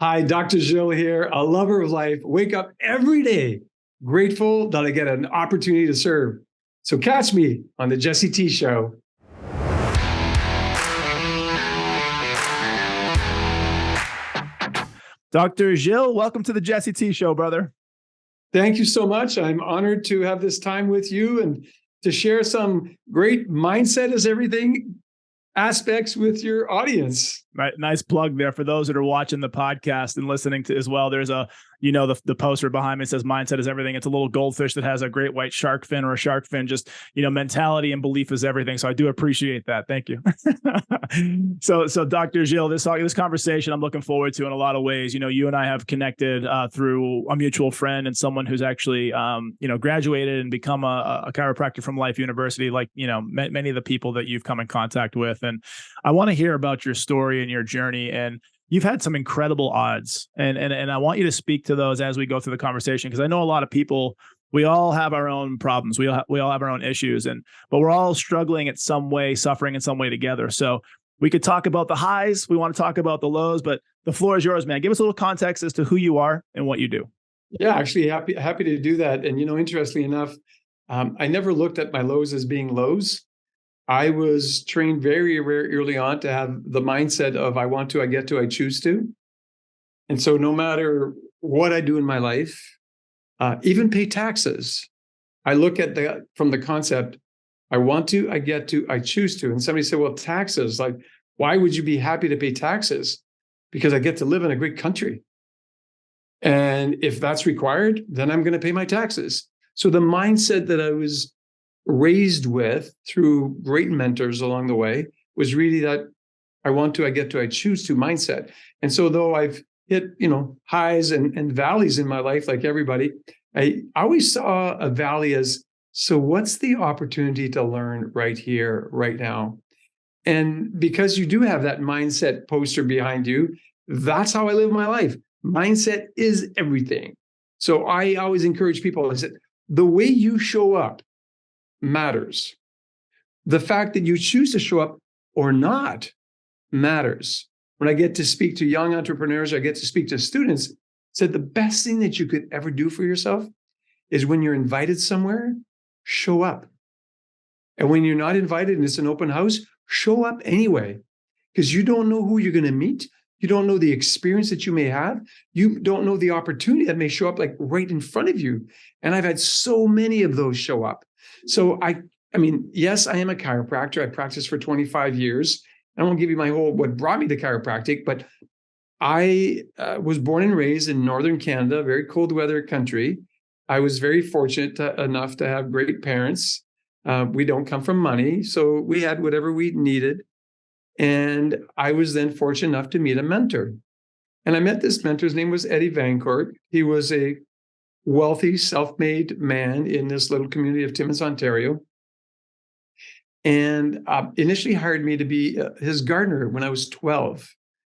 Hi, Dr. Gilles here, a lover of life. Wake up every day grateful that I get an opportunity to serve. So catch me on the Jesse T Show. Dr. Gilles, welcome to the Jesse T Show, brother. Thank you so much. I'm honored to have this time with you and to share some great mindset is everything aspects with your audience. Right, nice plug there for those that are watching the podcast and listening to as well. There's the poster behind me says mindset is everything. It's a little goldfish that has a great white shark fin or a shark fin. Just, mentality and belief is everything. So I do appreciate that. Thank you. So Dr. Gilles, this conversation I'm looking forward to in a lot of ways. You and I have connected through a mutual friend and someone who's actually, graduated and become a chiropractor from Life University, like, many of the people that you've come in contact with. And I want to hear about your story and your journey. And you've had some incredible odds. And I want you to speak to those as we go through the conversation, because I know a lot of people, we all have our own problems. We all have our own issues, but we're all struggling in some way, suffering in some way together. So we could talk about the highs. We want to talk about the lows, but the floor is yours, man. Give us a little context as to who you are and what you do. Yeah, actually happy to do that. And, interestingly enough, I never looked at my lows as being lows. I was trained very, very early on to have the mindset of I want to, I get to, I choose to. And so no matter what I do in my life, even pay taxes, I look at from the concept, I want to, I get to, I choose to. And somebody said, well, taxes, like, why would you be happy to pay taxes? Because I get to live in a great country. And if that's required, then I'm going to pay my taxes. So the mindset that I was raised with through great mentors along the way was really that I want to, I get to, I choose to mindset. And so though I've hit, highs and valleys in my life, like everybody, I always saw a valley as, so what's the opportunity to learn right here, right now? And because you do have that mindset poster behind you, that's how I live my life. Mindset is everything. So I always encourage people, I said, the way you show up matters. The fact that you choose to show up or not matters. When I get to speak to young entrepreneurs, I get to speak to students, said the best thing that you could ever do for yourself is when you're invited somewhere, show up. And when you're not invited and it's an open house, show up anyway, because you don't know who you're going to meet. You don't know the experience that you may have. You don't know the opportunity that may show up like right in front of you. And I've had so many of those show up. So I mean, yes, I am a chiropractor. I practiced for 25 years. I won't give you what brought me to chiropractic, but I was born and raised in Northern Canada, a very cold weather country. I was very fortunate enough to have great parents. We don't come from money, so we had whatever we needed. And I was then fortunate enough to meet a mentor. And I met this mentor. His name was Eddie Vancourt. He was a wealthy, self-made man in this little community of Timmins, Ontario. And initially hired me to be his gardener when I was 12,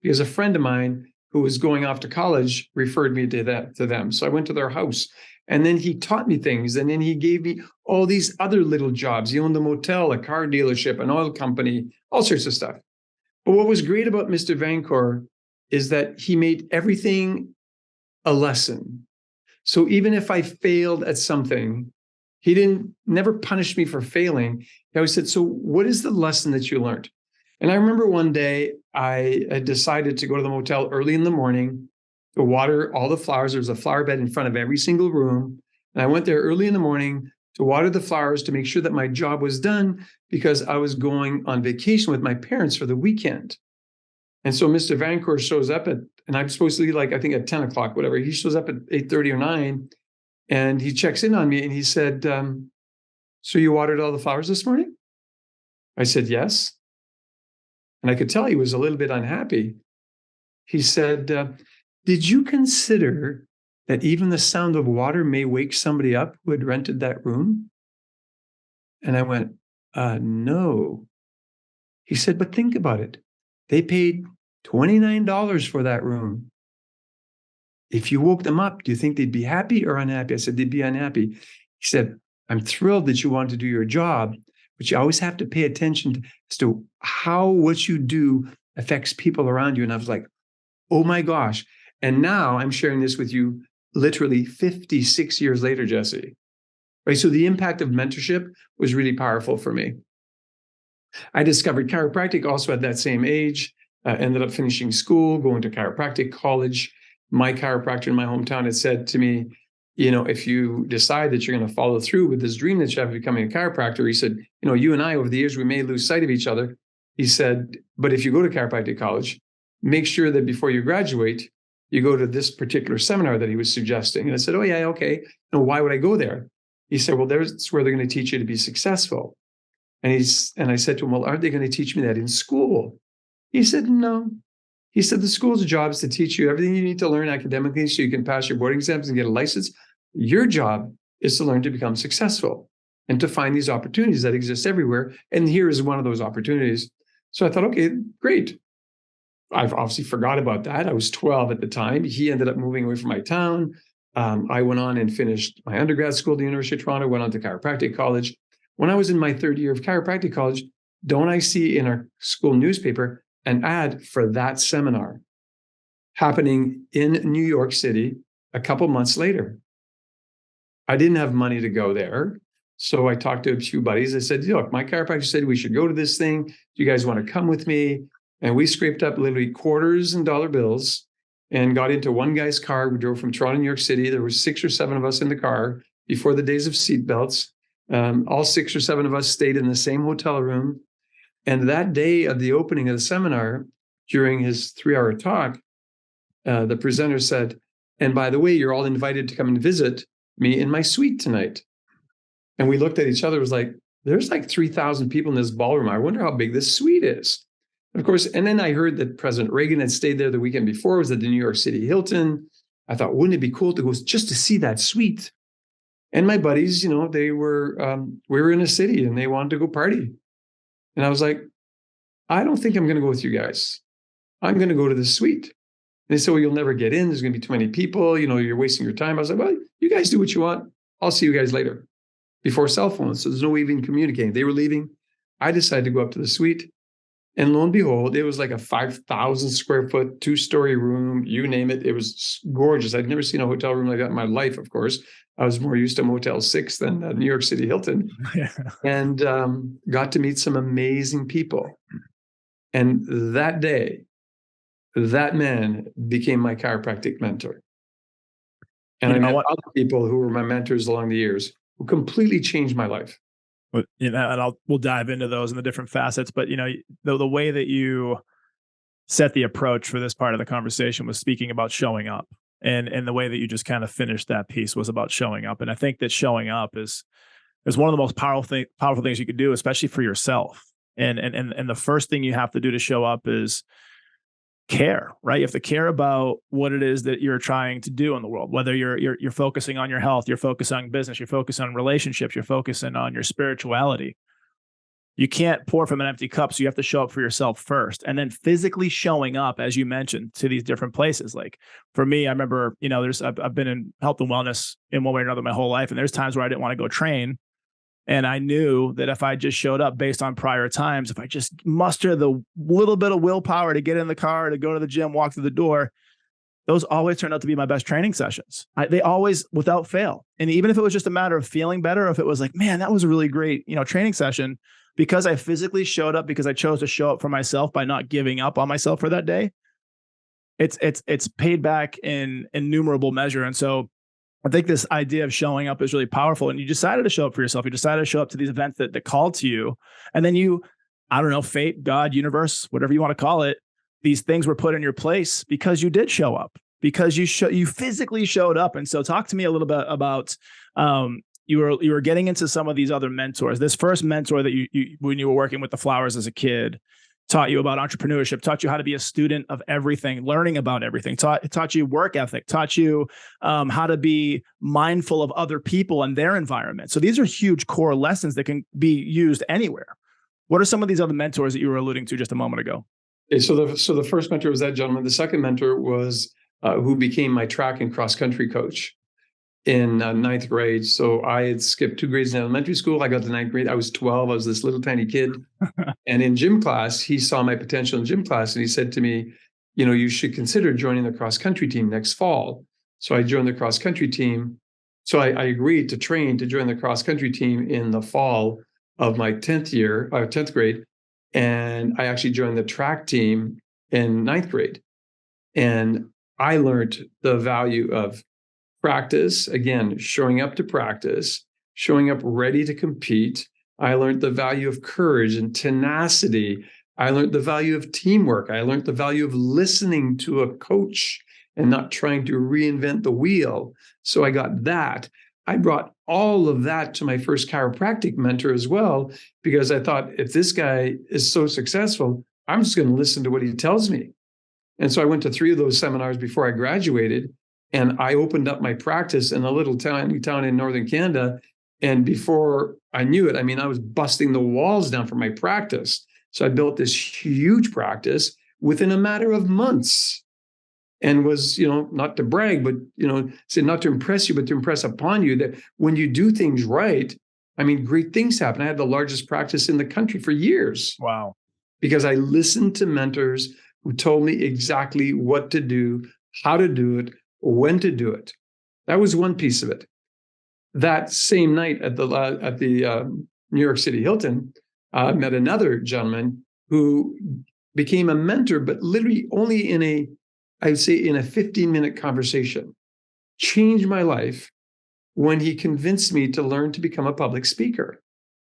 because a friend of mine who was going off to college referred me to them. So I went to their house, and then he taught me things. And then he gave me all these other little jobs. He owned a motel, a car dealership, an oil company, all sorts of stuff. But what was great about Mr. Vancourt is that he made everything a lesson. So even if I failed at something, he never punished me for failing. He always said, so what is the lesson that you learned? And I remember one day I had decided to go to the motel early in the morning to water all the flowers. There was a flower bed in front of every single room. And I went there early in the morning to water the flowers to make sure that my job was done, because I was going on vacation with my parents for the weekend. And so Mr. Vancourt shows up and I'm supposed to leave I think at 10 o'clock, whatever. He shows up at 8:30 or 9, and he checks in on me and he said, so you watered all the flowers this morning? I said, yes. And I could tell he was a little bit unhappy. He said, did you consider that even the sound of water may wake somebody up who had rented that room? And I went, no. He said, but think about it. They paid $29 for that room. If you woke them up, do you think they'd be happy or unhappy? I said, they'd be unhappy. He said, I'm thrilled that you want to do your job, but you always have to pay attention as to how what you do affects people around you. And I was like, oh my gosh. And now I'm sharing this with you literally 56 years later, Jesse. Right? So the impact of mentorship was really powerful for me. I discovered chiropractic also at that same age, ended up finishing school, going to chiropractic college. My chiropractor in my hometown had said to me, if you decide that you're going to follow through with this dream that you have of becoming a chiropractor, he said, you and I over the years, we may lose sight of each other. He said, but if you go to chiropractic college, make sure that before you graduate, you go to this particular seminar that he was suggesting. And I said, oh yeah, okay. And why would I go there? He said, well, that's where they're going to teach you to be successful. And I said to him, well, aren't they going to teach me that in school? He said, no. He said, the school's job is to teach you everything you need to learn academically so you can pass your boarding exams and get a license. Your job is to learn to become successful and to find these opportunities that exist everywhere. And here is one of those opportunities. So I thought, okay, great. I've obviously forgot about that. I was 12 at the time. He ended up moving away from my town. I went on and finished my undergrad school at the University of Toronto, went on to chiropractic college. When I was in my third year of chiropractic college, don't I see in our school newspaper an ad for that seminar happening in New York City a couple months later? I didn't have money to go there. So I talked to a few buddies. I said, look, my chiropractor said we should go to this thing. Do you guys want to come with me? And we scraped up literally quarters and dollar bills and got into one guy's car. We drove from Toronto to New York City. There were 6 or 7 of us in the car before the days of seatbelts. All 6 or 7 of us stayed in the same hotel room. And that day of the opening of the seminar, during his 3-hour talk, the presenter said, and by the way, you're all invited to come and visit me in my suite tonight. And we looked at each other, it was like, there's like 3,000 people in this ballroom. I wonder how big this suite is. And of course, and then I heard that President Reagan had stayed there the weekend before, was at the New York City Hilton. I thought, wouldn't it be cool to go just to see that suite? And my buddies, we were in a city and they wanted to go party. And I was like, I don't think I'm going to go with you guys. I'm going to go to the suite. And they said, well, you'll never get in. There's going to be too many people. You're wasting your time. I was like, well, you guys do what you want. I'll see you guys later. Before cell phones. So there's no way even communicating. They were leaving. I decided to go up to the suite. And lo and behold, it was like a 5,000 square foot, 2-story room, you name it. It was gorgeous. I'd never seen a hotel room like that in my life, of course. I was more used to Motel 6 than New York City Hilton. Yeah. And got to meet some amazing people. And that day, that man became my chiropractic mentor. And I met other people who were my mentors along the years who completely changed my life. And we'll dive into those in the different facets, but the way that you set the approach for this part of the conversation was speaking about showing up, and the way that you just kind of finished that piece was about showing up. And I think that showing up is one of the most powerful things you could do, especially for yourself. And the first thing you have to do to show up is care, right? You have to care about what it is that you're trying to do in the world, whether you're focusing on your health, you're focusing on business, you're focusing on relationships, you're focusing on your spirituality. You can't pour from an empty cup. So you have to show up for yourself first, and then physically showing up, as you mentioned, to these different places. Like for me, I remember, I've been in health and wellness in one way or another my whole life. And there's times where I didn't want to go train. And I knew that if I just showed up based on prior times, if I just muster the little bit of willpower to get in the car, to go to the gym, walk through the door, those always turned out to be my best training sessions. They always, without fail. And even if it was just a matter of feeling better, if it was like, man, that was a really great, training session, because I physically showed up, because I chose to show up for myself by not giving up on myself for that day, it's paid back in innumerable measure. And so I think this idea of showing up is really powerful. And you decided to show up for yourself. You decided to show up to these events that called to you. And then I don't know, fate, God, universe, whatever you want to call it, these things were put in your place because you did show up, because you physically showed up. And so talk to me a little bit about, you were getting into some of these other mentors. This first mentor that you when you were working with the flowers as a kid, taught you about entrepreneurship, taught you how to be a student of everything, learning about everything, taught you work ethic, taught you how to be mindful of other people and their environment. So these are huge core lessons that can be used anywhere. What are some of these other mentors that you were alluding to just a moment ago? Okay, so the first mentor was that gentleman. The second mentor was who became my track and cross country coach in ninth grade. So I had skipped 2 grades in elementary school. I got to ninth grade. I was 12. I was this little tiny kid. And in gym class, he saw my potential in gym class. And he said to me, you should consider joining the cross country team next fall. So I joined the cross country team. So I agreed to train to join the cross country team in the fall of my 10th grade. And I actually joined the track team in 9th grade. And I learned the value of practice, again, showing up to practice, showing up ready to compete. I learned the value of courage and tenacity. I learned the value of teamwork. I learned the value of listening to a coach and not trying to reinvent the wheel. So I got that. I brought all of that to my first chiropractic mentor as well, because I thought, if this guy is so successful, I'm just going to listen to what he tells me. And so I went to 3 of those seminars before I graduated, and I opened up my practice in a little tiny town in northern Canada. And before I knew it, I mean, I was busting the walls down for my practice. So I built this huge practice within a matter of months, and was, not to brag, but, said not to impress you, but to impress upon you that when you do things right, I mean, great things happen. I had the largest practice in the country for years. Wow. Because I listened to mentors who told me exactly what to do, how to do it, when to do it. That was one piece of it. That same night at the New York City Hilton, I met another gentleman who became a mentor, but literally only in a 15-minute conversation. Changed my life when he convinced me to learn to become a public speaker.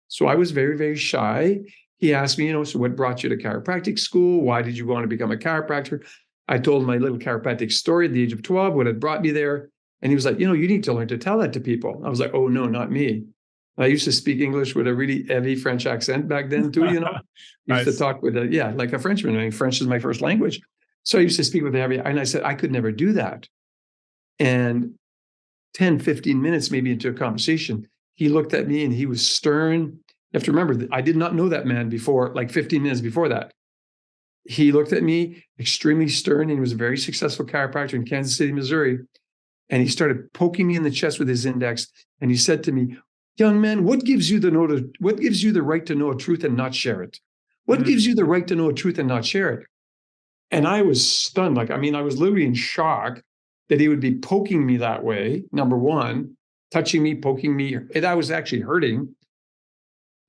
So I was very, very shy. He asked me, so what brought you to chiropractic school? Why did you want to become a chiropractor? I told him my little chiropractic story at the age of 12, what had brought me there. And he was like, you need to learn to tell that to people. I was like, oh, no, not me. I used to speak English with a really heavy French accent back then too, Nice. Used to talk with like a Frenchman. I mean, French is my first language. So I used to speak with a heavy, and I said, I could never do that. And 10, 15 minutes maybe into a conversation, he looked at me and he was stern. You have to remember that I did not know that man before, like 15 minutes before that. He looked at me extremely stern, and he was a very successful chiropractor in Kansas City, Missouri. And he started poking me in the chest with his index. And he said to me, young man, what gives you the right to know a truth and not share it? What gives you the right to know a truth and not share it? And I was stunned. I was literally in shock that he would be poking me that way. Number one, touching me, poking me, and I was actually hurting.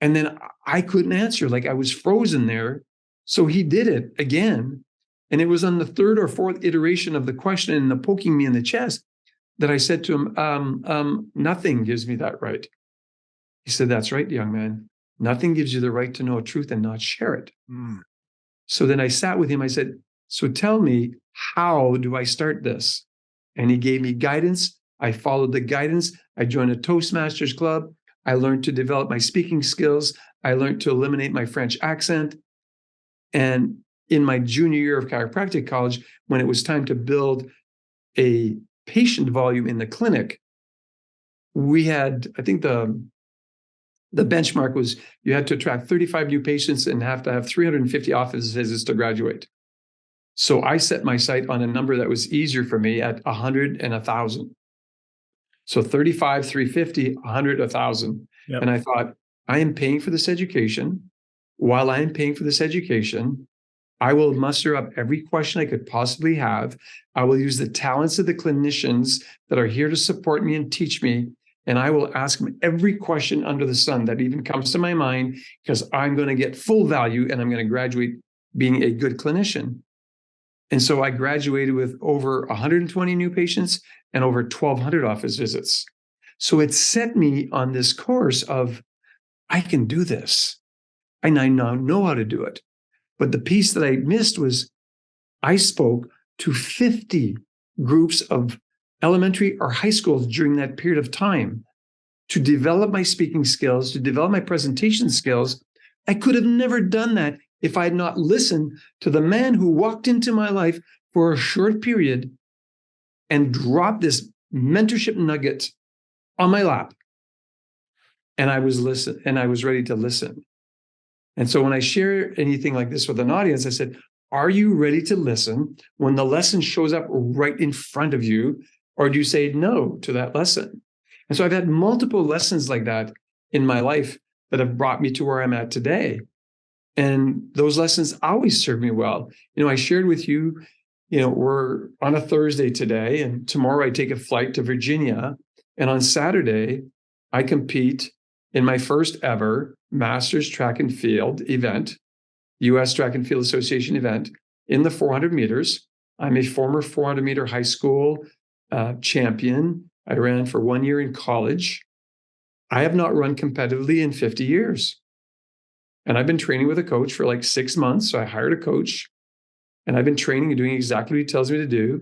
And then I couldn't answer. I was frozen there. So he did it again. And it was on the 3rd or 4th iteration of the question and the poking me in the chest that I said to him, nothing gives me that right. He said, that's right, young man. Nothing gives you the right to know a truth and not share it. So then I sat with him. I said, so tell me, how do I start this? And he gave me guidance. I followed the guidance. I joined a Toastmasters club. I learned to develop my speaking skills. I learned to eliminate my French accent. And in my junior year of chiropractic college, when it was time to build a patient volume in the clinic, we had, I think the benchmark was you had to attract 35 new patients and have to have 350 office visits to graduate. So I set my sight on a number that was easier for me at 100 and 1,000. So 35, 350, 100, 1,000. Yep. And I thought, I am paying for this education. While I am paying for this education, I will muster up every question I could possibly have. I will use the talents of the clinicians that are here to support me and teach me. And I will ask them every question under the sun that even comes to my mind, because I'm going to get full value and I'm going to graduate being a good clinician. And so I graduated with over 120 new patients and over 1,200 office visits. So it set me on this course of, I can do this. And I now know how to do it. But the piece that I missed was I spoke to 50 groups of elementary or high schools during that period of time to develop my speaking skills, to develop my presentation skills. I could have never done that if I had not listened to the man who walked into my life for a short period and dropped this mentorship nugget on my lap. And I was ready to listen. And so when I share anything like this with an audience, I said, are you ready to listen when the lesson shows up right in front of you? Or do you say no to that lesson? And so I've had multiple lessons like that in my life that have brought me to where I'm at today. And those lessons always serve me well. I shared with you we're on a Thursday today, and tomorrow I take a flight to Virginia. And on Saturday, I compete in my first ever Masters Track and Field event, U.S. Track and Field Association event in the 400 meters. I'm a former 400 meter high school champion. I ran for 1 year in college. I have not run competitively in 50 years. And I've been training with a coach for like 6 months. So I hired a coach, and I've been training and doing exactly what he tells me to do.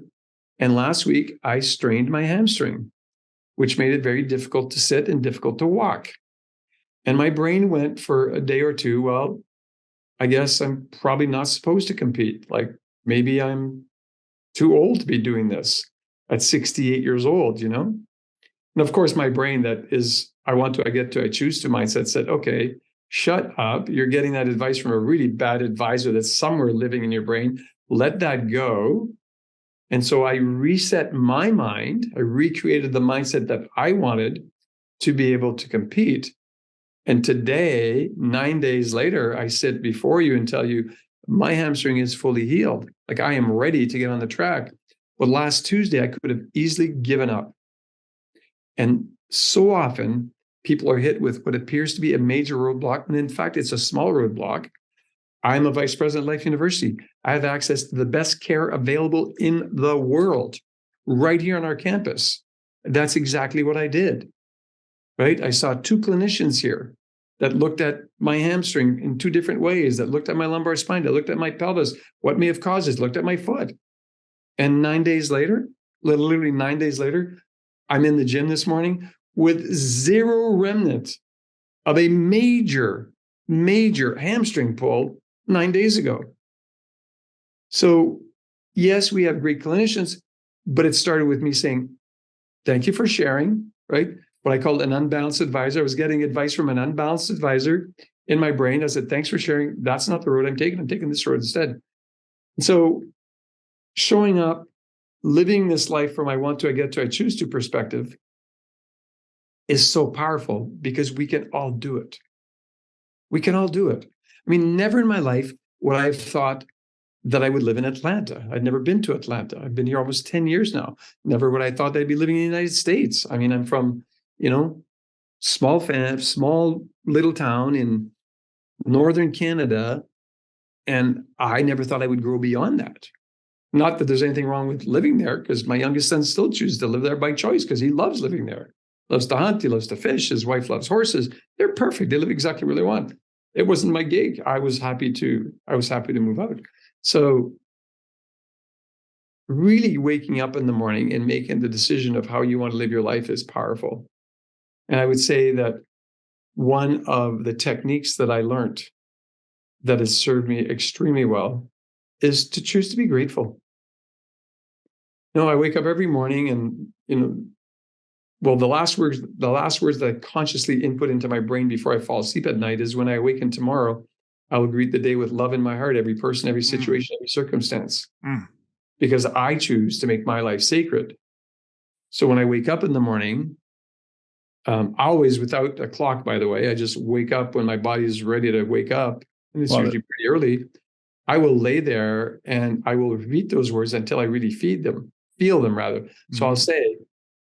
And last week, I strained my hamstring, which made it very difficult to sit and difficult to walk. And my brain went for a day or two, well, I guess I'm probably not supposed to compete. Like maybe I'm too old to be doing this at 68 years old, And of course, my brain that is, I choose to mindset said, okay, shut up. You're getting that advice from a really bad advisor that's somewhere living in your brain. Let that go. And so I reset my mind. I recreated the mindset that I wanted to be able to compete. And today, 9 days later, I sit before you and tell you my hamstring is fully healed. Like I am ready to get on the track. But last Tuesday, I could have easily given up. And so often, people are hit with what appears to be a major roadblock. And in fact, it's a small roadblock. I'm a vice president at Life University. I have access to the best care available in the world right here on our campus. That's exactly what I did, right? I saw 2 clinicians here that looked at my hamstring in 2 different ways, that looked at my lumbar spine, that looked at my pelvis, what may have caused it, looked at my foot. And 9 days later, literally 9 days later, I'm in the gym this morning with zero remnant of a major hamstring pull 9 days ago. So yes, we have great clinicians, but it started with me saying, thank you for sharing, right? What I called an unbalanced advisor. I was getting advice from an unbalanced advisor in my brain. I said, thanks for sharing. That's not the road I'm taking. I'm taking this road instead. And so showing up, living this life from I want to, I get to, I choose to perspective is so powerful because we can all do it. We can all do it. I mean, never in my life would I have thought that I would live in Atlanta. I'd never been to Atlanta. I've been here almost 10 years now. Never would I thought I'd be living in the United States. I mean, I'm from, small little town in northern Canada, and I never thought I would grow beyond that. Not that there's anything wrong with living there, because my youngest son still chooses to live there by choice because he loves living there. Loves to hunt, he loves to fish, his wife loves horses. They're perfect. They live exactly where they want. It wasn't my gig. I was happy to move out. So really waking up in the morning and making the decision of how you want to live your life is powerful. And I would say that one of the techniques that I learned that has served me extremely well is to choose to be grateful. I wake up every morning and, the last words that I consciously input into my brain before I fall asleep at night is when I awaken tomorrow, I will greet the day with love in my heart, every person, every situation, every circumstance, because I choose to make my life sacred. So when I wake up in the morning, always without a clock, by the way, I just wake up when my body is ready to wake up, and it's usually pretty early. I will lay there and I will repeat those words until I really feel them. So I'll say,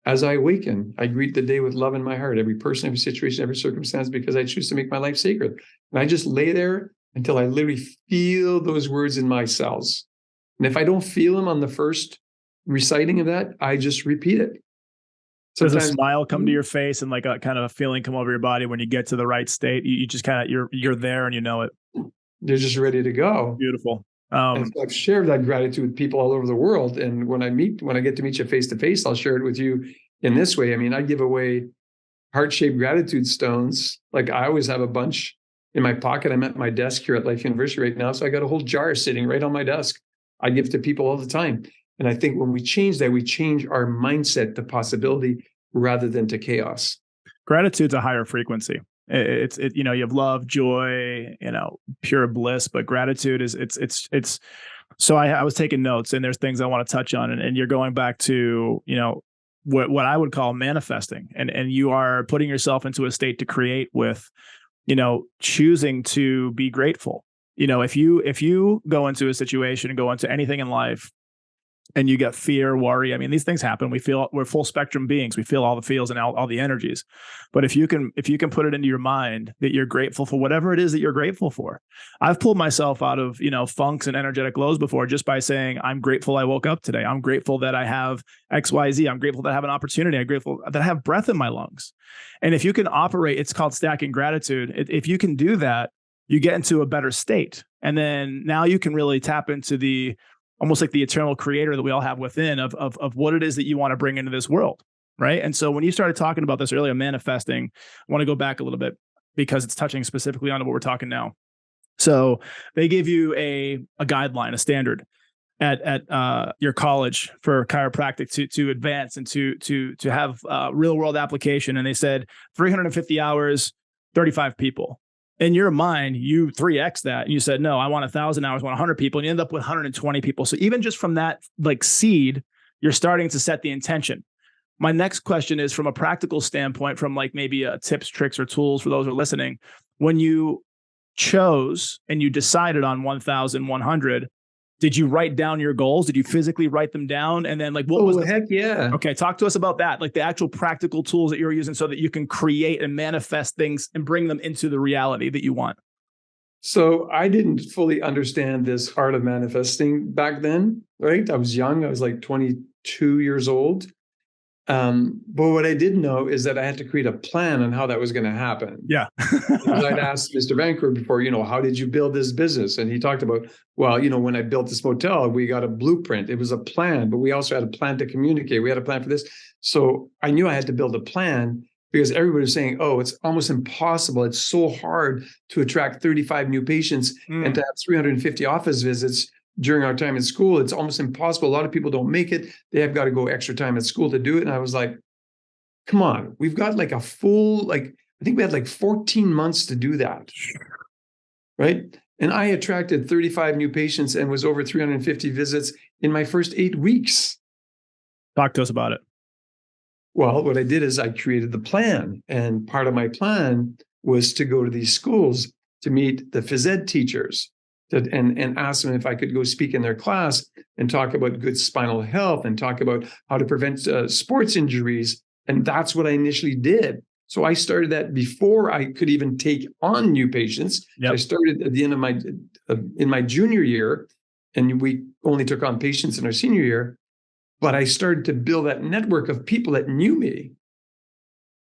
as I awaken, I greet the day with love in my heart, every person, every situation, every circumstance, because I choose to make my life sacred. And I just lay there until I literally feel those words in my cells. And if I don't feel them on the first reciting of that, I just repeat it. Does a smile come to your face and like a kind of a feeling come over your body when you get to the right state? You just kind of, you're there and you know it. You're just ready to go. Beautiful. And so I've shared that gratitude with people all over the world. And when I get to meet you face to face, I'll share it with you in this way. I mean, I give away heart-shaped gratitude stones. Like I always have a bunch in my pocket. I'm at my desk here at Life University right now. So I got a whole jar sitting right on my desk. I give to people all the time. And I think when we change that, we change our mindset to possibility rather than to chaos. Gratitude's a higher frequency. It's you have love, joy, pure bliss, but gratitude is it's so I was taking notes and there's things I want to touch on and you're going back to, what I would call manifesting and you are putting yourself into a state to create with, choosing to be grateful. If you go into a situation and go into anything in life and you get fear, worry. I mean, these things happen. We're full spectrum beings. We feel all the feels and all the energies. But if you can put it into your mind that you're grateful for whatever it is that you're grateful for. I've pulled myself out of, funks and energetic lows before just by saying, I'm grateful I woke up today. I'm grateful that I have XYZ. I'm grateful that I have an opportunity. I'm grateful that I have breath in my lungs. And if you can operate, it's called stacking gratitude. If you can do that, you get into a better state. And then now you can really tap into the almost like the eternal creator that we all have within of what it is that you want to bring into this world. Right. And so when you started talking about this earlier, manifesting, I want to go back a little bit because it's touching specifically on what we're talking now. So they give you a guideline, a standard at your college for chiropractic to advance and to have real world application. And they said 350 hours, 35 people. In your mind, you 3x that, and you said, no, I want 1,000 hours, I want 100 people, and you end up with 120 people. So even just from that seed, you're starting to set the intention. My next question is from a practical standpoint, from maybe tips, tricks, or tools for those who are listening. When you chose and you decided on 1,100, did you write down your goals? Did you physically write them down? And then what was heck yeah. Okay. Talk to us about that. The actual practical tools that you're using so that you can create and manifest things and bring them into the reality that you want. So I didn't fully understand this art of manifesting back then, right? I was young. I was 22 years old. But what I did know is that I had to create a plan on how that was going to happen. Yeah. Because I'd asked Mr. Vancouver before, how did you build this business? And he talked about, well, when I built this motel, we got a blueprint. It was a plan, but we also had a plan to communicate. We had a plan for this. So I knew I had to build a plan because everybody was saying, oh, it's almost impossible. It's so hard to attract 35 new patients and to have 350 office visits during our time in school. It's almost impossible. A lot of people don't make it. They have got to go extra time at school to do it. And I was like, come on, we've got a full, I think we had 14 months to do that. Right. And I attracted 35 new patients and was over 350 visits in my first 8 weeks. Talk to us about it. Well, what I did is I created the plan. And part of my plan was to go to these schools to meet the phys ed teachers and ask them if I could go speak in their class and talk about good spinal health and talk about how to prevent sports injuries. And that's what I initially did. So I started that before I could even take on new patients. Yep. I started at the end of in my junior year, and we only took on patients in our senior year. But I started to build that network of people that knew me.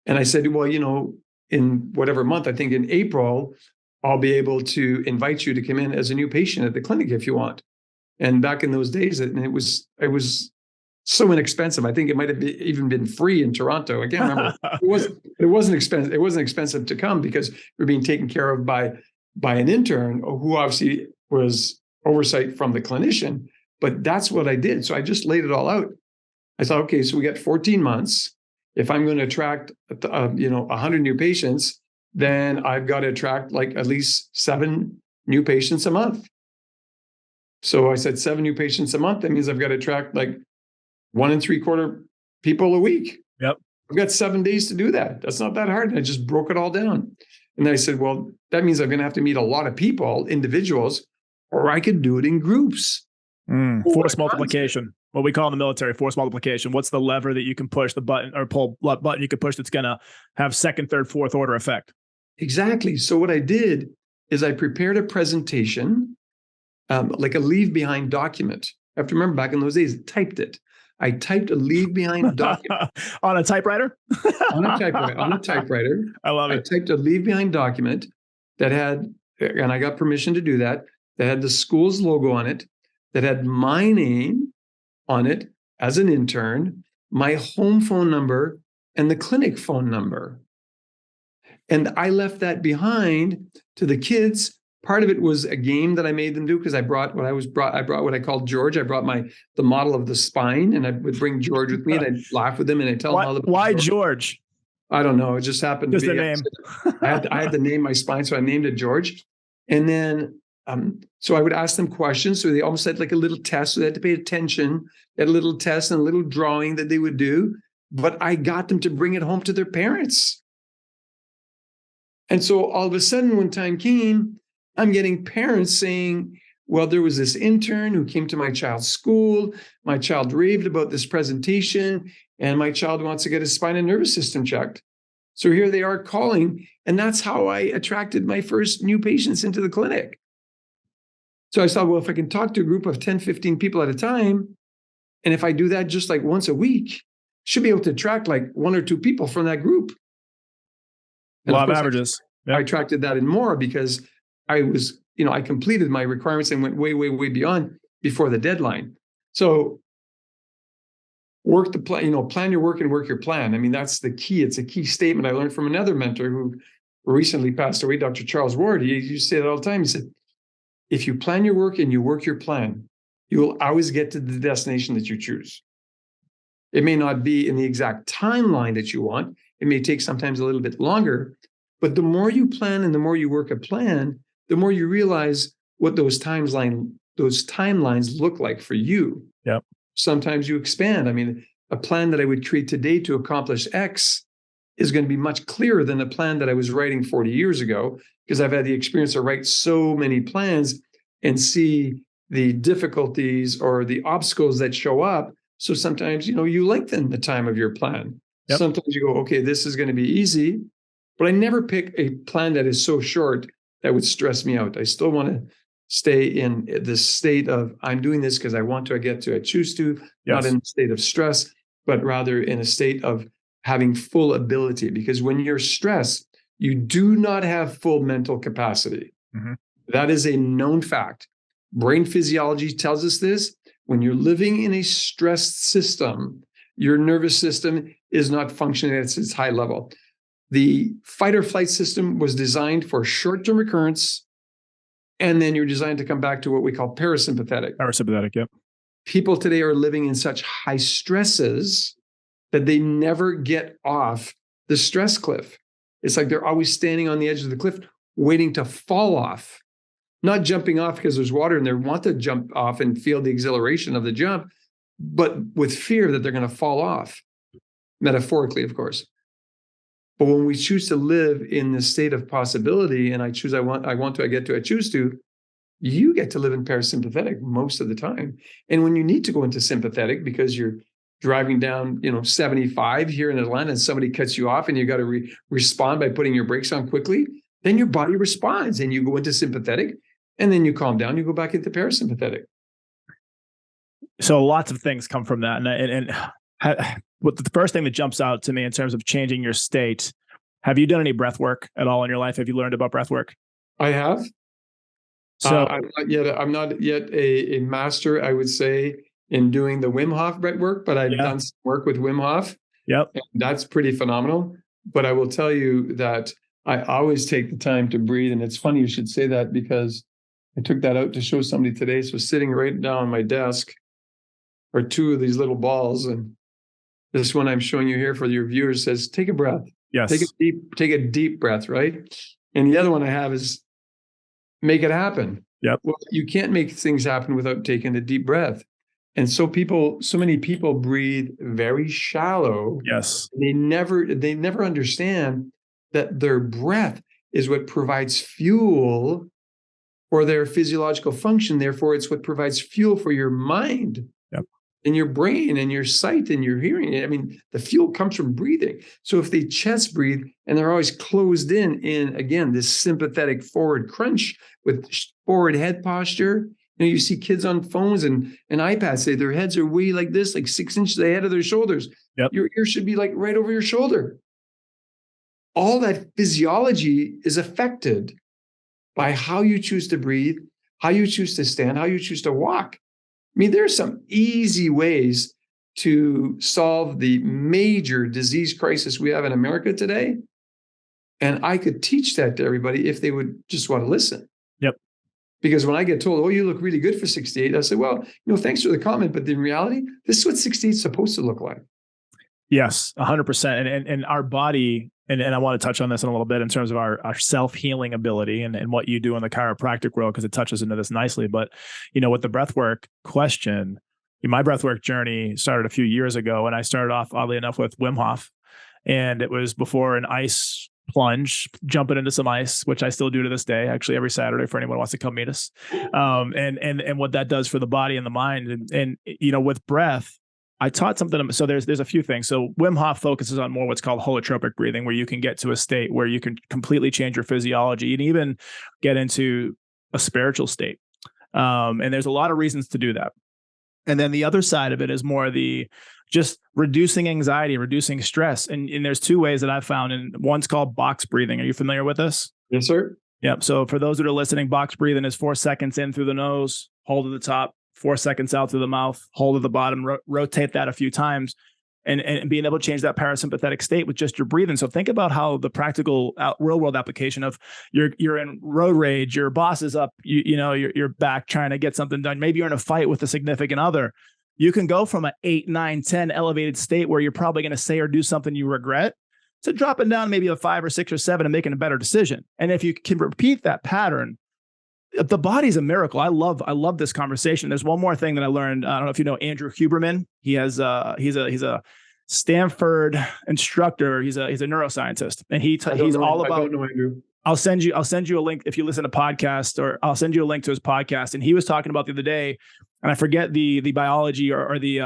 And I said, well, in whatever month, I think in April, I'll be able to invite you to come in as a new patient at the clinic if you want. And back in those days, it was so inexpensive. I think it might have even been free in Toronto. I can't remember. It wasn't expensive. It wasn't expensive to come because we're being taken care of by an intern who obviously was oversight from the clinician. But that's what I did. So I just laid it all out. I thought, okay, so we got 14 months. If I'm going to attract 100 new patients, then I've got to attract at least 7 new patients a month. So I said 7 new patients a month. That means I've got to attract 1 3/4 people a week. Yep. I've got 7 days to do that. That's not that hard. And I just broke it all down. And I said, well, that means I'm going to have to meet a lot of people, individuals, or I could do it in groups. Force multiplication. What we call in the military, force multiplication. What's the lever that you can push, the button or pull button you can push that's going to have second, third, fourth order effect? Exactly. So what I did is I prepared a presentation, like a leave behind document. I have to remember back in those days, I typed it. I typed a leave behind document. On a typewriter? On a typewriter. I love it. I typed a leave behind document that had, and I got permission to do that had the school's logo on it, that had my name on it as an intern, my home phone number, and the clinic phone number. And I left that behind to the kids. Part of it was a game that I made them do because I brought what I called George. I brought the model of the spine, and I would bring George with me, and I'd laugh with him, and I'd tell him all about why George. I don't know. It just happened to be a name. I had to name my spine, so I named it George. And then so I would ask them questions. So they almost had a little test. So they had to pay attention. They had a little test and a little drawing that they would do. But I got them to bring it home to their parents. And so all of a sudden, when time came, I'm getting parents saying, Well, there was this intern who came to my child's school. My child raved about this presentation, and my child wants to get his spine and nervous system checked. So here they are calling, and that's how I attracted my first new patients into the clinic. So I thought, well, if I can talk to a group of 10, 15 people at a time, and if I do that just like once a week, should be able to attract like 1 or 2 people from that group. And Law of averages. I attracted that and more because I was, I completed my requirements and went way, way, way beyond before the deadline. So work the plan, plan your work and work your plan. I mean, that's the key. It's a key statement I learned from another mentor who recently passed away, Dr. Charles Ward. He used to say that all the time. He said, if you plan your work and you work your plan, you will always get to the destination that you choose. It may not be in the exact timeline that you want. It may take sometimes a little bit longer, but the more you plan and the more you work a plan, the more you realize what those timelines look like for you. Yep. Sometimes you expand. I mean, a plan that I would create today to accomplish X is going to be much clearer than the plan that I was writing 40 years ago, because I've had the experience to write so many plans and see the difficulties or the obstacles that show up. So sometimes, you lengthen the time of your plan. Yep. Sometimes you go, okay, this is going to be easy, but I never pick a plan that is so short that would stress me out. I still want to stay in this state of, I'm doing this because I want to, I choose to, yes. Not in a state of stress, but rather in a state of having full ability. Because when you're stressed, you do not have full mental capacity. Mm-hmm. That is a known fact. Brain physiology tells us this. When you're living in a stressed system, your nervous system is not functioning at its high level. The fight or flight system was designed for short-term recurrence, and then you're designed to come back to what we call parasympathetic. Parasympathetic, yep. People today are living in such high stresses that they never get off the stress cliff. It's like they're always standing on the edge of the cliff, waiting to fall off, not jumping off because there's water and they want to jump off and feel the exhilaration of the jump, but with fear that they're going to fall off, metaphorically, of course. But when we choose to live in the state of possibility, and I choose, I choose to, you get to live in parasympathetic most of the time. And when you need to go into sympathetic because you're driving down, 75 here in Atlanta and somebody cuts you off and you got to respond by putting your brakes on quickly, then your body responds and you go into sympathetic and then you calm down, you go back into parasympathetic. So lots of things come from that. And what the first thing that jumps out to me in terms of changing your state, have you done any breath work at all in your life? Have you learned about breath work? I have. So I'm not yet a master, I would say, in doing the Wim Hof breath work, but I've done some work with Wim Hof. Yep. And that's pretty phenomenal. But I will tell you that I always take the time to breathe. And it's funny you should say that because I took that out to show somebody today. So sitting right down on my desk are 2 of these little balls. And this one I'm showing you here for your viewers says, take a breath. Yes. Take a deep breath, right? And the other one I have is make it happen. Yep. Well, you can't make things happen without taking a deep breath. And so many people breathe very shallow. Yes. They never understand that their breath is what provides fuel for their physiological function. Therefore, it's what provides fuel for your mind. Yep. And your brain and your sight and your hearing. I mean, the fuel comes from breathing. So if they chest breathe and they're always closed in again, this sympathetic forward crunch with forward head posture, you see kids on phones and iPads say their heads are way like this, like 6 inches ahead of their shoulders. Yep. Your ear should be like right over your shoulder. All that physiology is affected by how you choose to breathe, how you choose to stand, how you choose to walk. I mean, there are some easy ways to solve the major disease crisis we have in America today. And I could teach that to everybody if they would just want to listen. Yep. Because when I get told, oh, you look really good for 68, I say, well, thanks for the comment. But in reality, this is what 68 is supposed to look like. Yes, 100%. And our body, and I want to touch on this in a little bit in terms of our self-healing ability and what you do in the chiropractic world, because it touches into this nicely. But, with the breathwork question, my breathwork journey started a few years ago, and I started off, oddly enough, with Wim Hof. And it was before an ice plunge, jumping into some ice, which I still do to this day, actually every Saturday for anyone who wants to come meet us. And what that does for the body and the mind. And with breath, I taught something. So there's a few things. So Wim Hof focuses on more what's called holotropic breathing, where you can get to a state where you can completely change your physiology and even get into a spiritual state. And there's a lot of reasons to do that. And then the other side of it is more the just reducing anxiety, reducing stress. And there's two ways that I've found, and one's called box breathing. Are you familiar with this? Yes, sir. Yep. So for those that are listening, box breathing is 4 seconds in through the nose, hold at the top, 4 seconds out through the mouth, hold at the bottom, rotate that a few times, and being able to change that parasympathetic state with just your breathing. So think about how the practical real world application of you're in road rage, your boss is up, you're back trying to get something done. Maybe you're in a fight with a significant other. You can go from an 8, 9, 10 elevated state where you're probably going to say or do something you regret to dropping down maybe a 5 or 6 or 7 and making a better decision. And if you can repeat that pattern, the body's a miracle. I love this conversation. There's one more thing that I learned. I don't know if you know Andrew Huberman. He's a Stanford instructor. He's a neuroscientist, and he's all about. I don't know Andrew. I'll send you a link if you listen to podcast, or I'll send you a link to his podcast. And he was talking about the other day, and I forget the biology or the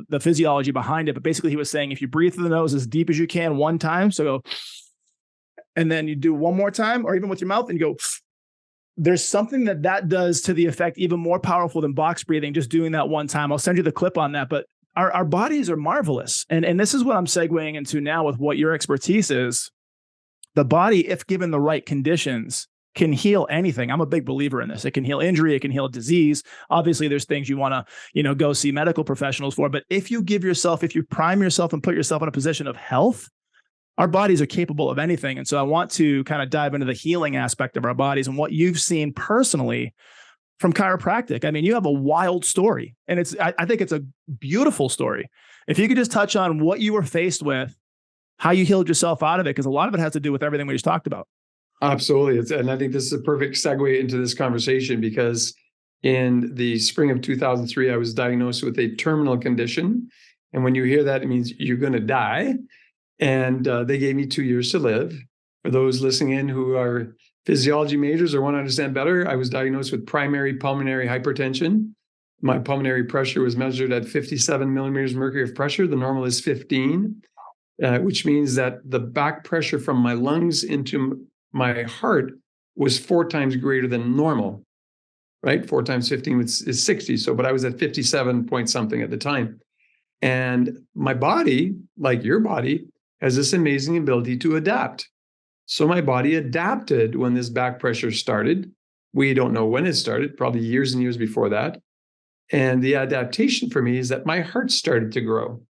the physiology behind it, but basically he was saying if you breathe through the nose as deep as you can one time, so go, and then you do one more time, or even with your mouth, and you go. There's something that does to the effect even more powerful than box breathing, just doing that one time. I'll send you the clip on that, but our bodies are marvelous. And this is what I'm segueing into now with what your expertise is. The body, if given the right conditions, can heal anything. I'm a big believer in this. It can heal injury. It can heal disease. Obviously, there's things you want to, go see medical professionals for. But if you prime yourself and put yourself in a position of health, our bodies are capable of anything. And so I want to kind of dive into the healing aspect of our bodies and what you've seen personally from chiropractic. I mean, you have a wild story, and I think it's a beautiful story. If you could just touch on what you were faced with, how you healed yourself out of it, because a lot of it has to do with everything we just talked about. Absolutely. And I think this is a perfect segue into this conversation, because in the spring of 2003, I was diagnosed with a terminal condition. And when you hear that, it means you're going to die. And they gave me 2 years to live. For those listening in who are physiology majors or want to understand better, I was diagnosed with primary pulmonary hypertension. My pulmonary pressure was measured at 57 millimeters mercury of pressure. The normal is 15, which means that the back pressure from my lungs into my heart was 4 times greater than normal, right? 4 times 15 is 60. So, but I was at 57 point something at the time. And my body, like your body, has this amazing ability to adapt. So my body adapted when this back pressure started. We don't know when it started, probably years and years before that. And the adaptation for me is that my heart started to grow.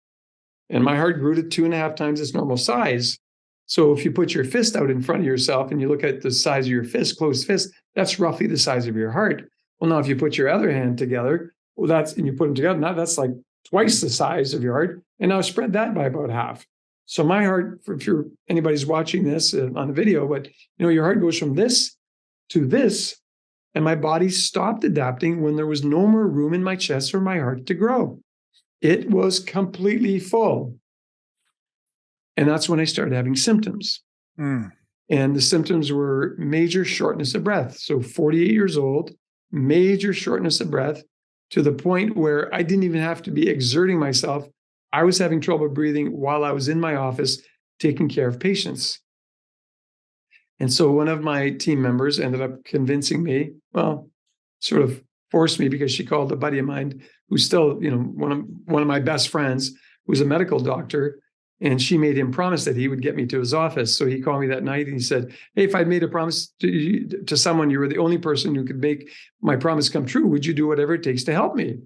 And my heart grew to 2.5 times its normal size. So if you put your fist out in front of yourself and you look at the size of your fist, closed fist, that's roughly the size of your heart. Well, now if you put your other hand together, and you put them together, now that's like twice the size of your heart. And now spread that by about half. So my heart, if anybody's watching this on the video, but your heart goes from this to this, and my body stopped adapting when there was no more room in my chest for my heart to grow. It was completely full. And that's when I started having symptoms. And the symptoms were major shortness of breath. So 48 years old, major shortness of breath, to the point where I didn't even have to be exerting myself. I was having trouble breathing while I was in my office taking care of patients. And so one of my team members ended up convincing me, sort of forced me, because she called a buddy of mine who's still, one of my best friends, who's a medical doctor. And she made him promise that he would get me to his office. So he called me that night and he said, hey, if I'd made a promise to someone, you were the only person who could make my promise come true. Would you do whatever it takes to help me?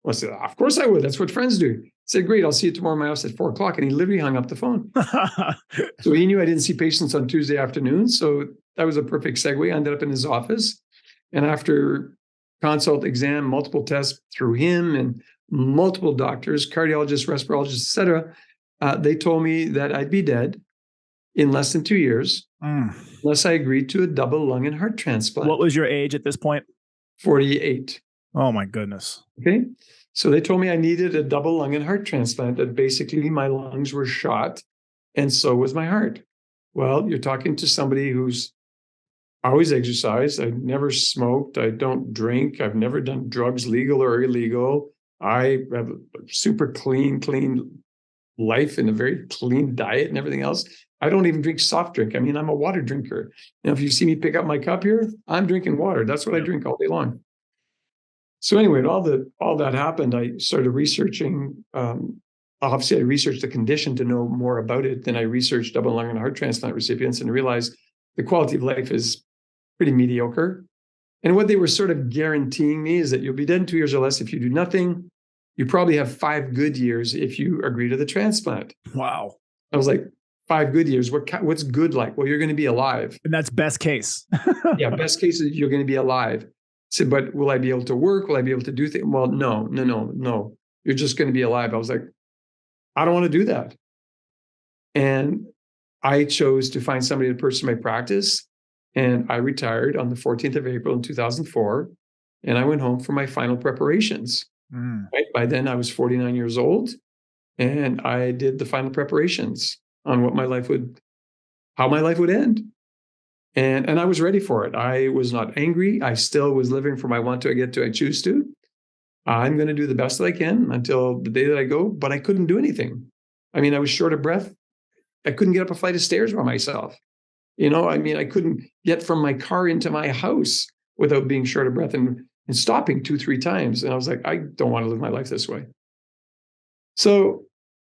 Well, I said, of course I would. That's what friends do. I said, great, I'll see you tomorrow in my office at 4:00. And he literally hung up the phone. So he knew I didn't see patients on Tuesday afternoons. So that was a perfect segue. I ended up in his office. And after consult, exam, multiple tests through him and multiple doctors, cardiologists, respirologists, et cetera, they told me that I'd be dead in less than 2 years unless I agreed to a double lung and heart transplant. What was your age at this point? 48. Oh, my goodness. Okay. So they told me I needed a double lung and heart transplant, that basically my lungs were shot and so was my heart. Well, you're talking to somebody who's always exercised. I never smoked. I don't drink. I've never done drugs, legal or illegal. I have a super clean life and a very clean diet and everything else. I don't even drink soft drink. I mean, I'm a water drinker. And if you see me pick up my cup here, I'm drinking water. That's what I drink all day long. So anyway, all that happened. I started researching. Obviously, I researched the condition to know more about it. Then I researched double lung and heart transplant recipients and realized the quality of life is pretty mediocre. And what they were sort of guaranteeing me is that you'll be dead in 2 years or less if you do nothing. You probably have 5 good years if you agree to the transplant. Wow. I was like, 5 good years? What's good like? Well, you're going to be alive. And that's best case. Yeah, best case is you're going to be alive. I said, but will I be able to work? Will I be able to do things? Well, no. You're just going to be alive. I was like, I don't want to do that. And I chose to find somebody to pursue my practice. And I retired on the 14th of April in 2004. And I went home for my final preparations. Right? By then, I was 49 years old. And I did the final preparations on how my life would end. And I was ready for it. I was not angry. I still was living from I want to, I get to, I choose to. I'm going to do the best that I can until the day that I go, but I couldn't do anything. I mean, I was short of breath. I couldn't get up a flight of stairs by myself. I mean, I couldn't get from my car into my house without being short of breath and stopping 2-3 times. And I was like, I don't want to live my life this way. So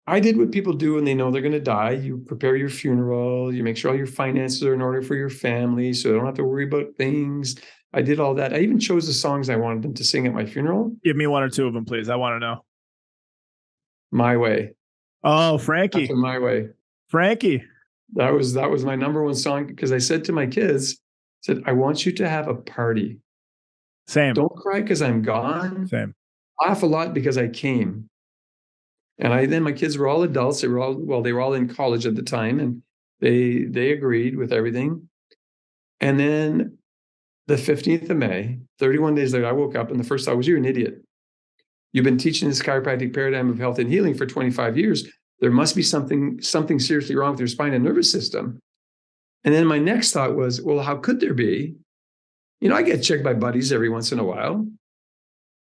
I did what people do when they know they're going to die. You prepare your funeral. You make sure all your finances are in order for your family so they don't have to worry about things. I did all that. I even chose the songs I wanted them to sing at my funeral. Give me 1 or 2 of them, please. I want to know. My Way. Oh, Frankie. After My Way. Frankie. That was my number one song because I said to my kids, I want you to have a party. Same. Don't cry because I'm gone. Same. Laugh a lot because I came. And then my kids were all adults. They were all in college at the time, and they agreed with everything. And then the 15th of May, 31 days later, I woke up and the first thought was, you're an idiot. You've been teaching this chiropractic paradigm of health and healing for 25 years. There must be something seriously wrong with your spine and nervous system. And then my next thought was, well, how could there be? I get checked by buddies every once in a while.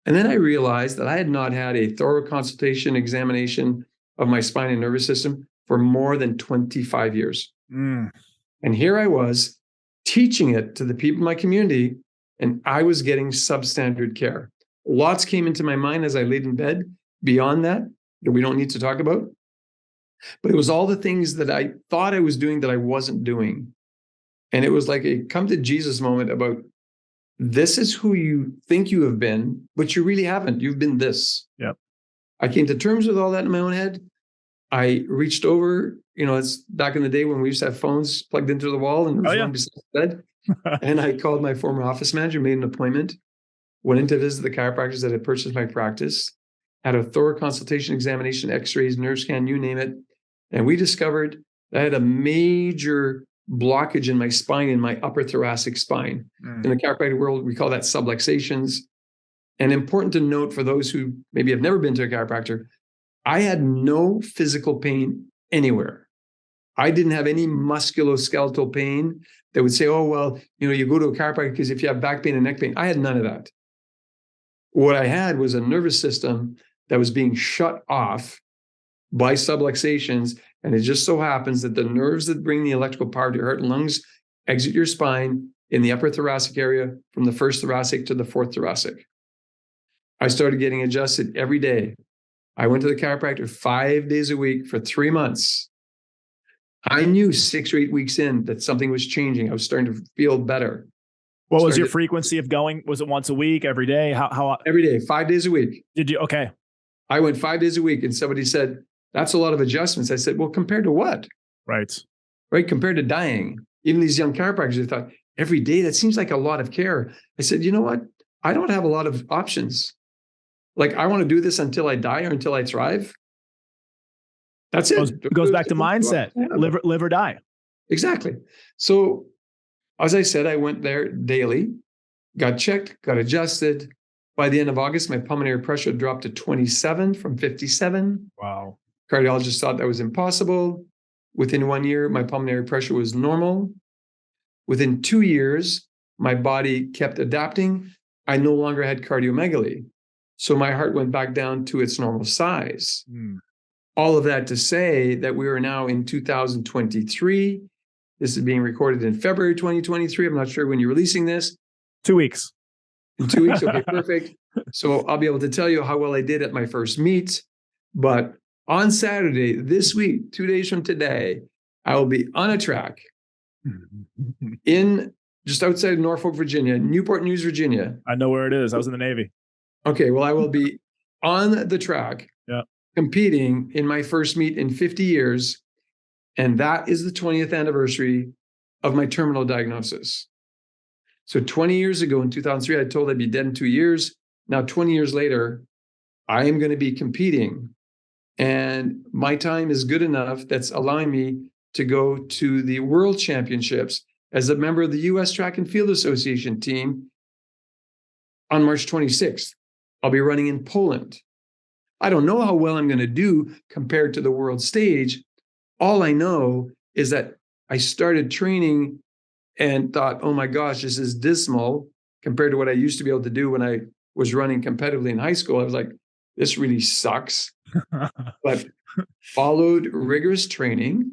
And then I realized that I had not had a thorough consultation examination of my spine and nervous system for more than 25 years. And here I was teaching it to the people in my community, and I was getting substandard care. Lots came into my mind as I laid in bed beyond that we don't need to talk about. But it was all the things that I thought I was doing that I wasn't doing. And it was like a come to Jesus moment about this is who you think you have been, but you really haven't. You've been this. Yep. I came to terms with all that in my own head. I reached over, it's back in the day when we used to have phones plugged into the wall and there was one beside the bed. And I called my former office manager, made an appointment, went in to visit the chiropractors that had purchased my practice, had a thorough consultation, examination, x-rays, nerve scan, you name it. And we discovered that I had a major blockage in my spine, in my upper thoracic spine. In the chiropractic world, we call that subluxations. And important to note for those who maybe have never been to a chiropractor, I had no physical pain anywhere. I didn't have any musculoskeletal pain that would say, oh, well, you go to a chiropractor because if you have back pain and neck pain. I had none of that. What I had was a nervous system that was being shut off by subluxations. And it just so happens that the nerves that bring the electrical power to your heart and lungs exit your spine in the upper thoracic area from the first thoracic to the fourth thoracic. I started getting adjusted every day. I went to the chiropractor 5 days a week for 3 months. I knew 6 or 8 weeks in that something was changing. I was starting to feel better. What was your frequency of going? Was it once a week, every day? How? Every day, 5 days a week. Did you? Okay. I went 5 days a week and somebody said, that's a lot of adjustments. I said, well, compared to what? Right. Compared to dying. Even these young chiropractors, they thought, every day, that seems like a lot of care. I said, you know what? I don't have a lot of options. I want to do this until I die or until I thrive. That's it. Goes back to mindset. Live or die. Exactly. So, as I said, I went there daily, got checked, got adjusted. By the end of August, my pulmonary pressure dropped to 27 from 57. Wow. Cardiologist thought that was impossible. Within 1 year, my pulmonary pressure was normal. Within 2 years, my body kept adapting. I no longer had cardiomegaly. So my heart went back down to its normal size. All of that to say that we are now in 2023. This is being recorded in February 2023. I'm not sure when you're releasing this. 2 weeks. In 2 weeks, okay, perfect. So I'll be able to tell you how well I did at my first meet. But on Saturday, this week, 2 days from today, I will be on a track in just outside of Norfolk, Virginia, Newport News, Virginia. I know where it is. I was in the Navy. Okay, well, I will be on the track competing in my first meet in 50 years. And that is the 20th anniversary of my terminal diagnosis. So 20 years ago in 2003, I told I'd be dead in 2 years. Now, 20 years later, I am going to be competing. And my time is good enough that's allowing me to go to the World Championships as a member of the U.S. Track and Field Association team on March 26th. I'll be running in Poland. I don't know how well I'm going to do compared to the world stage. All I know is that I started training and thought, oh my gosh, this is dismal compared to what I used to be able to do when I was running competitively in high school. I was like, this really sucks. But followed rigorous training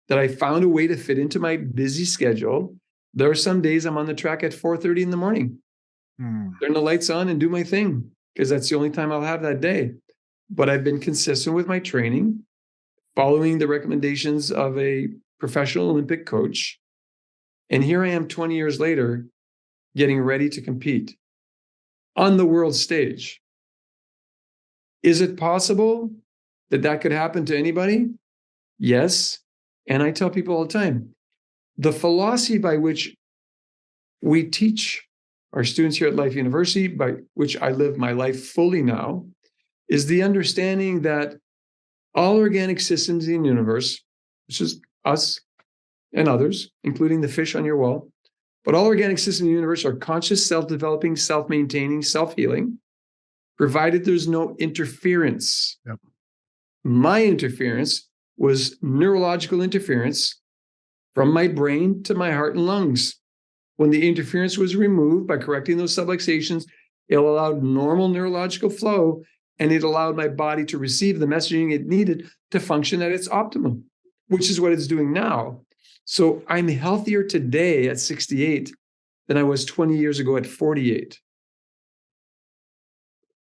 that I found a way to fit into my busy schedule. There are some days I'm on the track at 4:30 in the morning. Turn the lights on and do my thing because that's the only time I'll have that day. But I've been consistent with my training, following the recommendations of a professional Olympic coach. And here I am 20 years later, getting ready to compete on the world stage. Is it possible that that could happen to anybody? Yes. And I tell people all the time, the philosophy by which we teach our students here at Life University, by which I live my life fully now, is the understanding that all organic systems in the universe, which is us and others, including the fish on your wall, but all organic systems in the universe are conscious, self-developing, self-maintaining, self-healing, provided there's no interference. Yep. My interference was neurological interference from my brain to my heart and lungs. When the interference was removed by correcting those subluxations, it allowed normal neurological flow, and it allowed my body to receive the messaging it needed to function at its optimum, which is what it's doing now. So I'm healthier today at 68 than I was 20 years ago at 48.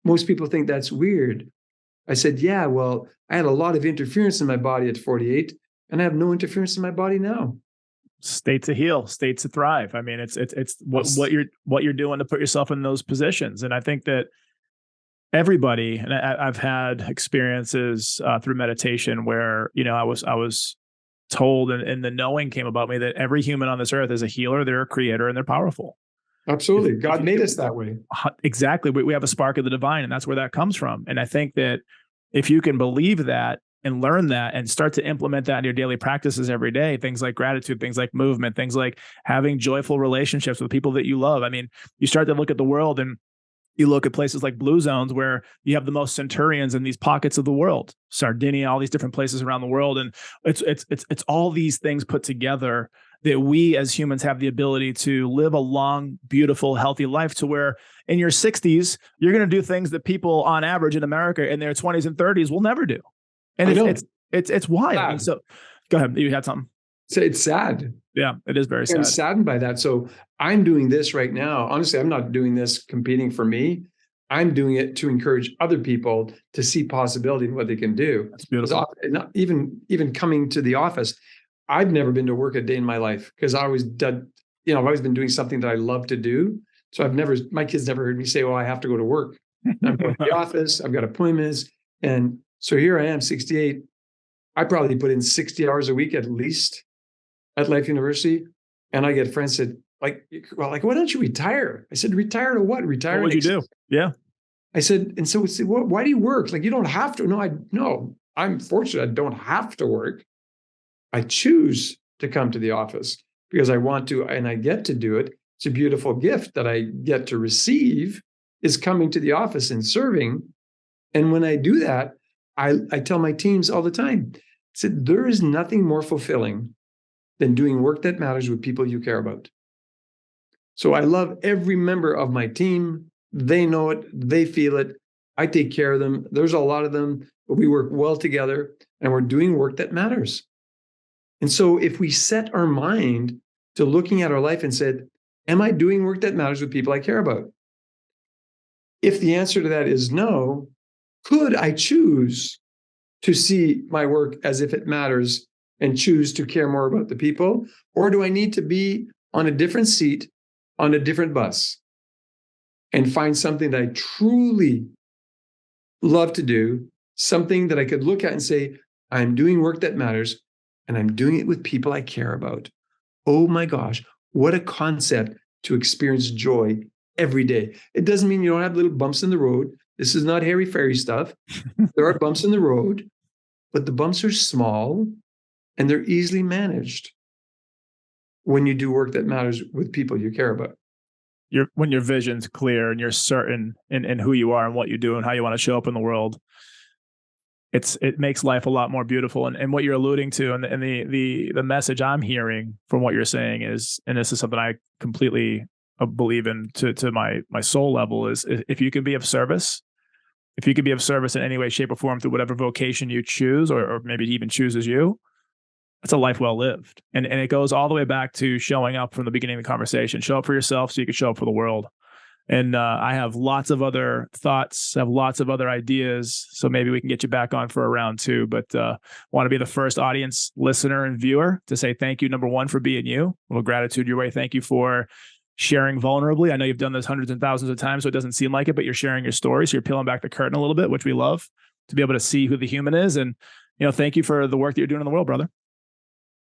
Most people think that's weird. I said, yeah, well, I had a lot of interference in my body at 48, and I have no interference in my body now. State to heal, state to thrive. I mean, it's what you're doing to put yourself in those positions. And I think that everybody, and I've had experiences through meditation where, I was told, and the knowing came about me that every human on this earth is a healer, they're a creator, and they're powerful. Absolutely. God made us that way. Exactly. We have a spark of the divine, and that's where that comes from. And I think that if you can believe that and learn that and start to implement that in your daily practices every day, things like gratitude, things like movement, things like having joyful relationships with people that you love. I mean, you start to look at the world and you look at places like blue zones where you have the most centurions in these pockets of the world, Sardinia, all these different places around the world. And it's all these things put together that we as humans have the ability to live a long, beautiful, healthy life, to where in your 60s, you're going to do things that people on average in America in their 20s and 30s will never do. And it's wild. And so go ahead. You had something. So it's sad. Yeah, it is very sad. I'm saddened by that. So I'm doing this right now. Honestly, I'm not doing this competing for me. I'm doing it to encourage other people to see possibility in what they can do. That's beautiful. Not even coming to the office. I've never been to work a day in my life because I always did, I've always been doing something that I love to do. So my kids never heard me say, well, I have to go to work. I'm going to the office. I've got appointments. And so here I am, 68. I probably put in 60 hours a week at least at Life University. And I get friends said, why don't you retire? I said, retire to what? Retire. What would you do? Yeah. I said, and so why do you work? Like, you don't have to. No, I'm fortunate. I don't have to work. I choose to come to the office because I want to, and I get to do it. It's a beautiful gift that I get to receive, is coming to the office and serving. And when I do that, I tell my teams all the time, said, there is nothing more fulfilling than doing work that matters with people you care about. So I love every member of my team. They know it. They feel it. I take care of them. There's a lot of them, but we work well together and we're doing work that matters. And so if we set our mind to looking at our life and said, am I doing work that matters with people I care about? If the answer to that is no, could I choose to see my work as if it matters and choose to care more about the people? Or do I need to be on a different seat, on a different bus, and find something that I truly love to do, something that I could look at and say, I'm doing work that matters, and I'm doing it with people I care about. Oh my gosh, what a concept to experience joy every day. It doesn't mean you don't have little bumps in the road. This is not hairy-fairy stuff. There are bumps in the road, but the bumps are small and they're easily managed when you do work that matters with people you care about. When your vision's clear and you're certain in who you are and what you do and how you want to show up in the world, it makes life a lot more beautiful. And what you're alluding to and the message I'm hearing from what you're saying is, and this is something I completely believe in to my soul level, is if you can be of service, if you can be of service in any way, shape, or form through whatever vocation you choose, or maybe even chooses you, it's a life well lived. And it goes all the way back to showing up from the beginning of the conversation. Show up for yourself so you can show up for the world. And I have lots of other thoughts, have lots of other ideas. So maybe we can get you back on for a round two. But want to be the first audience listener and viewer to say thank you, number one, for being you. A little gratitude your way. Thank you for sharing vulnerably. I know you've done this hundreds and thousands of times, so it doesn't seem like it, but you're sharing your story. So you're peeling back the curtain a little bit, which we love, to be able to see who the human is. And, thank you for the work that you're doing in the world, brother.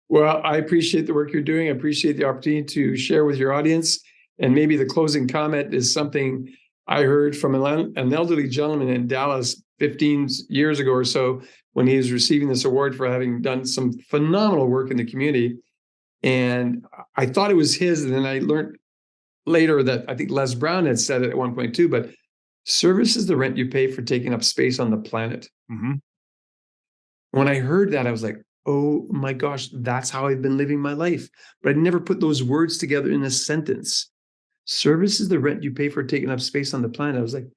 Well, I appreciate the work you're doing. I appreciate the opportunity to share with your audience. And maybe the closing comment is something I heard from an elderly gentleman in Dallas 15 years ago or so, when he was receiving this award for having done some phenomenal work in the community. And I thought it was his, and then I learned later that I think Les Brown had said it at one point too, but service is the rent you pay for taking up space on the planet. Mm-hmm. When I heard that, I was like, oh my gosh, that's how I've been living my life. But I never put those words together in a sentence. Service is the rent you pay for taking up space on the planet. I was like,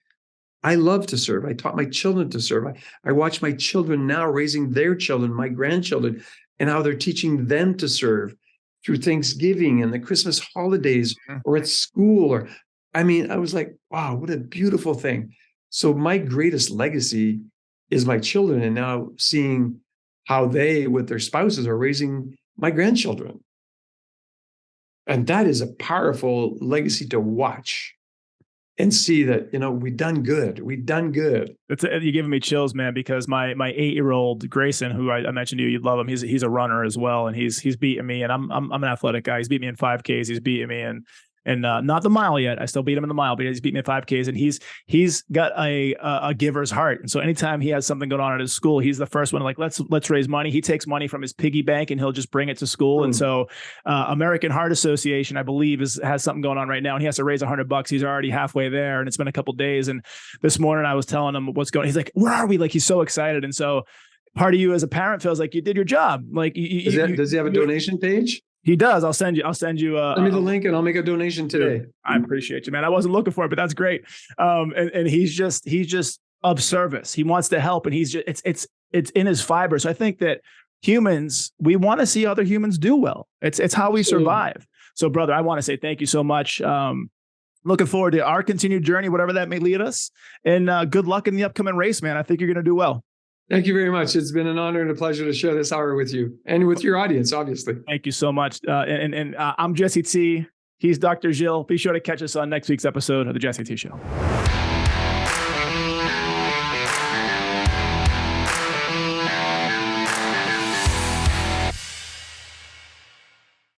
I love to serve. I taught my children to serve. I watch my children now raising their children, my grandchildren, and how they're teaching them to serve through Thanksgiving and the Christmas holidays, or at school. I was like, wow, what a beautiful thing. So my greatest legacy is my children, and now seeing how they, with their spouses, are raising my grandchildren. And that is a powerful legacy to watch and see that, we've done good. We've done good. You're giving me chills, man, because my 8-year-old Grayson, who I mentioned to you, you'd love him. He's a runner as well. And he's beating me, and I'm an athletic guy. He's beat me in 5Ks. He's beating me and not the mile yet. I still beat him in the mile, but he's beat me in 5Ks, and he's got a giver's heart. And so anytime he has something going on at his school, he's the first one, like, let's raise money. He takes money from his piggy bank and he'll just bring it to school. And so American Heart Association, I believe, has something going on right now, and he has to raise $100. He's already halfway there, and it's been a couple days. And this morning I was telling him what's going on. He's like, where are we? Like, he's so excited. And so part of you as a parent feels like you did your job. Like, does he have a donation page? He does. I'll send you. Send me the link, and I'll make a donation today. I appreciate you, man. I wasn't looking for it, but that's great. And he's just of service. He wants to help, and he's just it's in his fiber. So I think that humans, we want to see other humans do well. It's how we survive. So, brother, I want to say thank you so much. Looking forward to our continued journey, whatever that may lead us. And good luck in the upcoming race, man. I think you're going to do well. Thank you very much. It's been an honor and a pleasure to share this hour with you and with your audience, obviously. Thank you so much. I'm Jesse T. He's Dr. Gilles. Be sure to catch us on next week's episode of The Jesse T Show.